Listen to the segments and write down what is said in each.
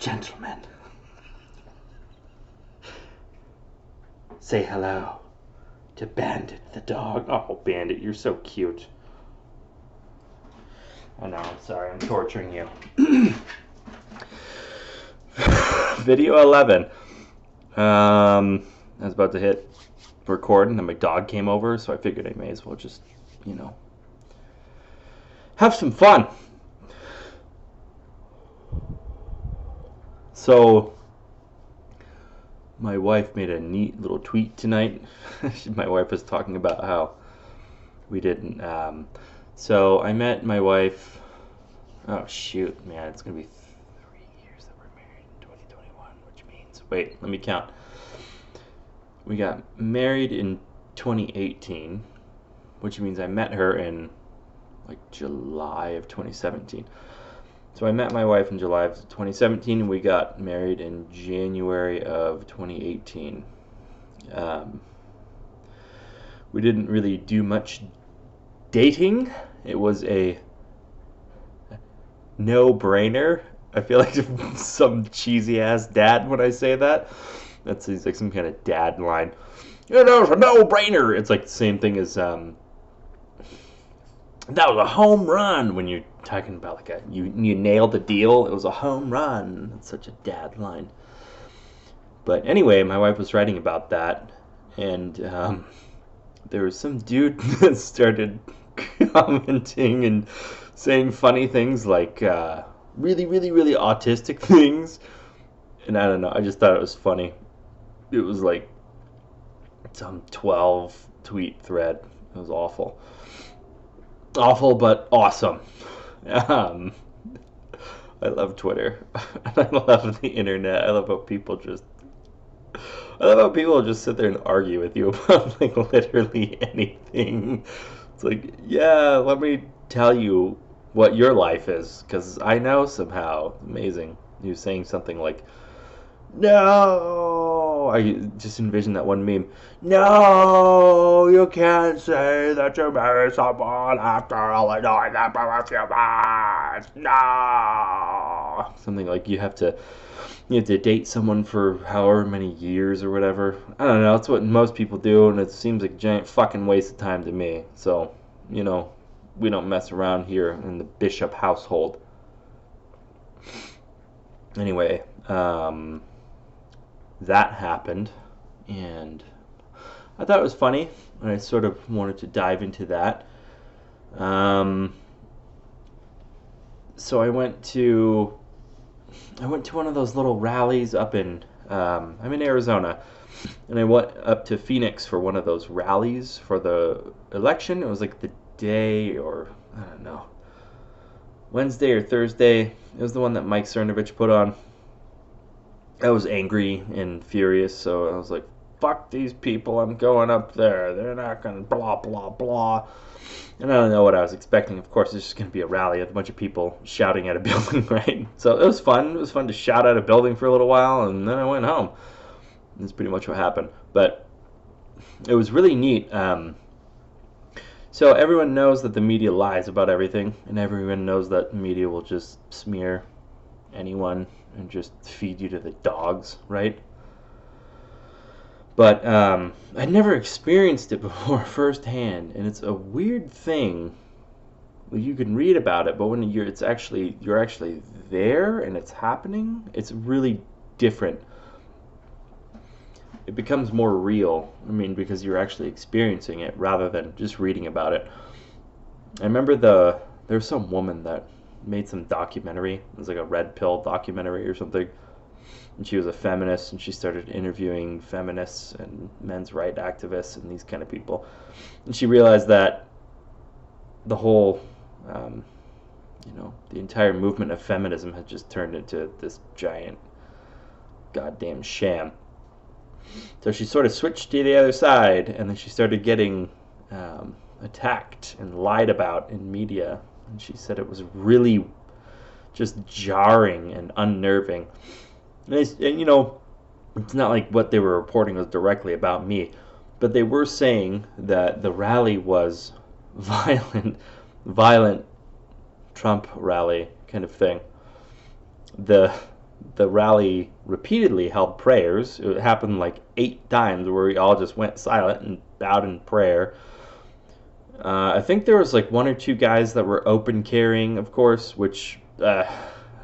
Gentlemen, say hello to Bandit the dog. Oh, Bandit, you're so cute. I know, I'm sorry, I'm torturing you. Video 11. I was about to hit record and then my dog came over, so I figured I may as well just, have some fun. So, my wife made a neat little tweet tonight. My wife was talking about how we didn't. So, I met my wife. Oh, shoot, man, it's going to be 3 years that we're married in 2021, which means. Wait, let me count. We got married in 2018, which means I met her in like July of 2017. So I met my wife in July of 2017, and we got married in January of 2018. We didn't really do much dating. It was a no-brainer. I feel like some cheesy-ass dad when I say that. That seems like some kind of dad line. You know, it's a no-brainer. It's like the same thing as that was a home run when you're talking about like you nailed the deal. It was a home run. It's such a dad line. But anyway, my wife was writing about that, and there was some dude that started commenting and saying funny things like really, really, really autistic things. And I don't know, I just thought it was funny. It was like some 12 tweet thread. It was awful. Awful, but awesome. I love Twitter. I love the internet. I love how people just sit there and argue with you about like literally anything. It's like, yeah, let me tell you what your life is, because I know somehow. Amazing. You saying something like, no, I just envision that one meme. No, you can't say that you marry someone after only knowing them for a few months. No, something like you have to date someone for however many years or whatever. I don't know. That's what most people do, and it seems like a giant fucking waste of time to me. So, we don't mess around here in the Bishop household. Anyway, that happened, and I thought it was funny, and I sort of wanted to dive into that. So I went to one of those little rallies up in I'm in Arizona, and I went up to Phoenix for one of those rallies for the election. It was like the day, or I don't know, Wednesday or Thursday. It was the one that Mike Cernovich put on. I was angry and furious, so I was like, fuck these people, I'm going up there. They're not going to blah, blah, blah. And I don't know what I was expecting. Of course, it's just going to be a rally with a bunch of people shouting at a building, right? So it was fun. It was fun to shout at a building for a little while, and then I went home. That's pretty much what happened. But it was really neat. So everyone knows that the media lies about everything, and everyone knows that the media will just smear anyone and just feed you to the dogs, right? But I'd never experienced it before firsthand, and it's a weird thing. You can read about it, but when you're actually there and it's happening, it's really different. It becomes more real. I mean, because you're actually experiencing it rather than just reading about it. I remember there's some woman that made some documentary. It was like a red pill documentary or something. And she was a feminist, and she started interviewing feminists and men's rights activists and these kind of people. And she realized that the whole, the entire movement of feminism had just turned into this giant goddamn sham. So she sort of switched to the other side, and then she started getting attacked and lied about in media. And she said it was really just jarring and unnerving. And it's not like what they were reporting was directly about me, but they were saying that the rally was violent Trump rally kind of thing. The the rally repeatedly held prayers. It happened like 8 times where we all just went silent and bowed in prayer. I think there was like 1 or 2 guys that were open carrying, of course, which I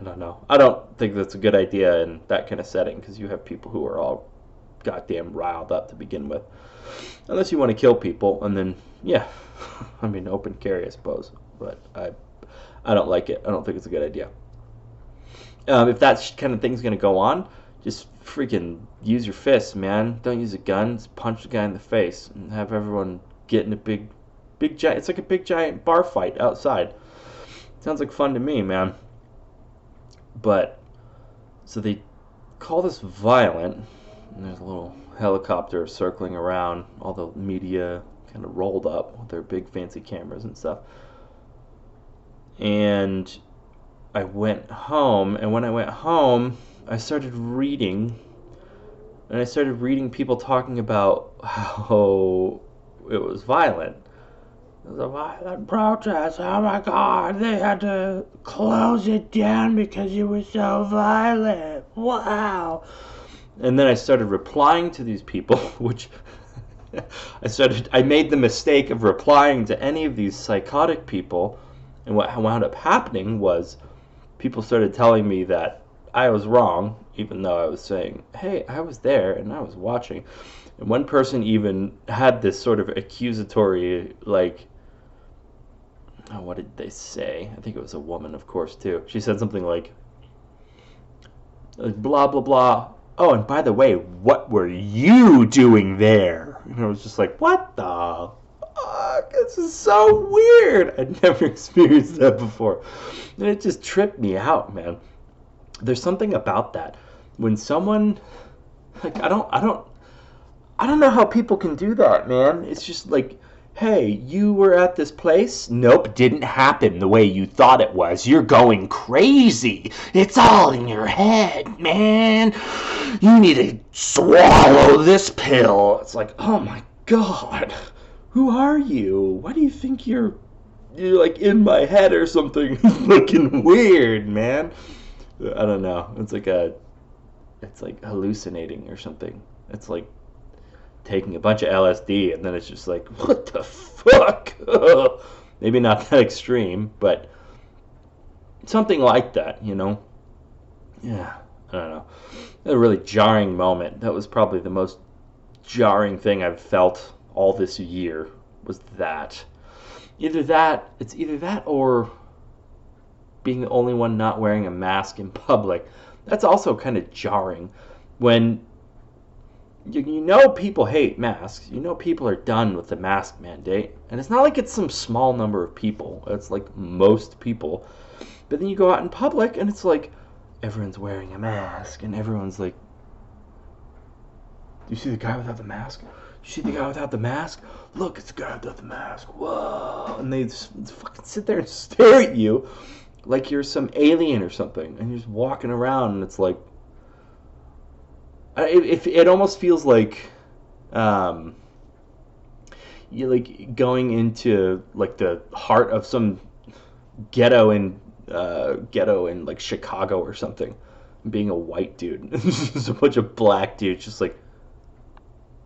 don't know. I don't think that's a good idea in that kind of setting because you have people who are all goddamn riled up to begin with. Unless you want to kill people, and then yeah, I mean open carry, I suppose. But I don't like it. I don't think it's a good idea. If that kind of thing's gonna go on, just freaking use your fists, man. Don't use a gun. Just punch the guy in the face and have everyone get in a big giant. It's like a big giant bar fight outside. Sounds like fun to me, man. But so they call this violent. And there's a little helicopter circling around. All the media kind of rolled up with their big fancy cameras and stuff. And I went home, and when I went home, I started reading, and I started reading people talking about how it was violent. It was a violent protest. Oh my God, they had to close it down because it was so violent. Wow. And then I started replying to these people, which I made the mistake of replying to any of these psychotic people, and what wound up happening was people started telling me that I was wrong, even though I was saying, hey, I was there and I was watching. And one person even had this sort of accusatory, like, oh, what did they say? I think it was a woman, of course, too. She said something like, blah, blah, blah. Oh, and by the way, what were you doing there? And I was just like, what the fuck? This is so weird. I'd never experienced that before. And it just tripped me out, man. There's something about that. When someone, like, I don't know how people can do that, man. It's just like, hey, you were at this place? Nope, didn't happen the way you thought it was. You're going crazy. It's all in your head, man. You need to swallow this pill. It's like, oh my God. Who are you? Why do you think you're like in my head or something? Looking weird, man. I don't know. It's like hallucinating or something. It's like taking a bunch of LSD, and then it's just like, what the fuck? Maybe not that extreme, but something like that, you know? Yeah, I don't know. A really jarring moment. That was probably the most jarring thing I've felt all this year, was that. It's either that or being the only one not wearing a mask in public. That's also kind of jarring when you know people hate masks. You know people are done with the mask mandate. And it's not like it's some small number of people. It's like most people. But then you go out in public and it's like everyone's wearing a mask. And everyone's like, do you see the guy without the mask? You see the guy without the mask? Look, it's the guy without the mask. Whoa. And they just fucking sit there and stare at you like you're some alien or something. And you're just walking around and it's like, it almost feels like you like going into like the heart of some ghetto in like Chicago or something, being a white dude. There's a bunch of black dudes just like,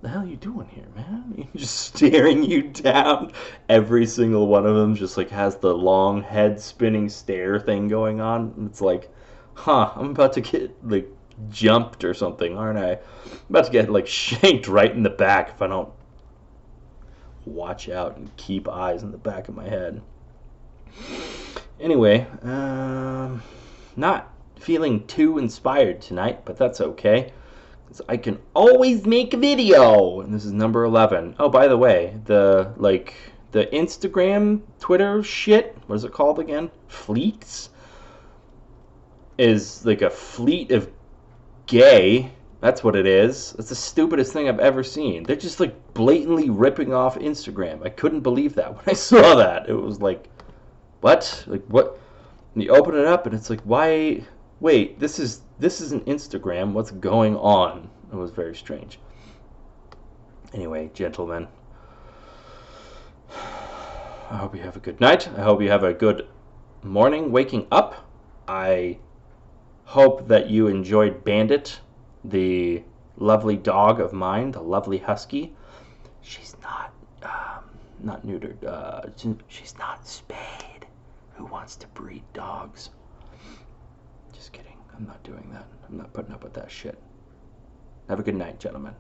the hell are you doing here, man? Just staring you down. Every single one of them just like has the long head spinning stare thing going on. And it's like, I'm about to get like jumped or something, aren't I? I'm about to get like shanked right in the back if I don't watch out and keep eyes in the back of my head. Anyway, not feeling too inspired tonight, but that's okay. I can always make a video, and this is number 11. Oh, by the way, the Instagram, Twitter shit, what is it called again? Fleets? Is like a fleet of gay. That's what it is. It's the stupidest thing I've ever seen. They're just like blatantly ripping off Instagram. I couldn't believe that when I saw that. It was like, what? Like what? And you open it up and it's like, why? Wait, this isn't Instagram. What's going on? It was very strange. Anyway, gentlemen, I hope you have a good night. I hope you have a good morning waking up. I hope that you enjoyed Bandit, the lovely dog of mine, the lovely husky. She's not neutered. She's not spayed. Who wants to breed dogs? Just kidding. I'm not doing that. I'm not putting up with that shit. Have a good night, gentlemen.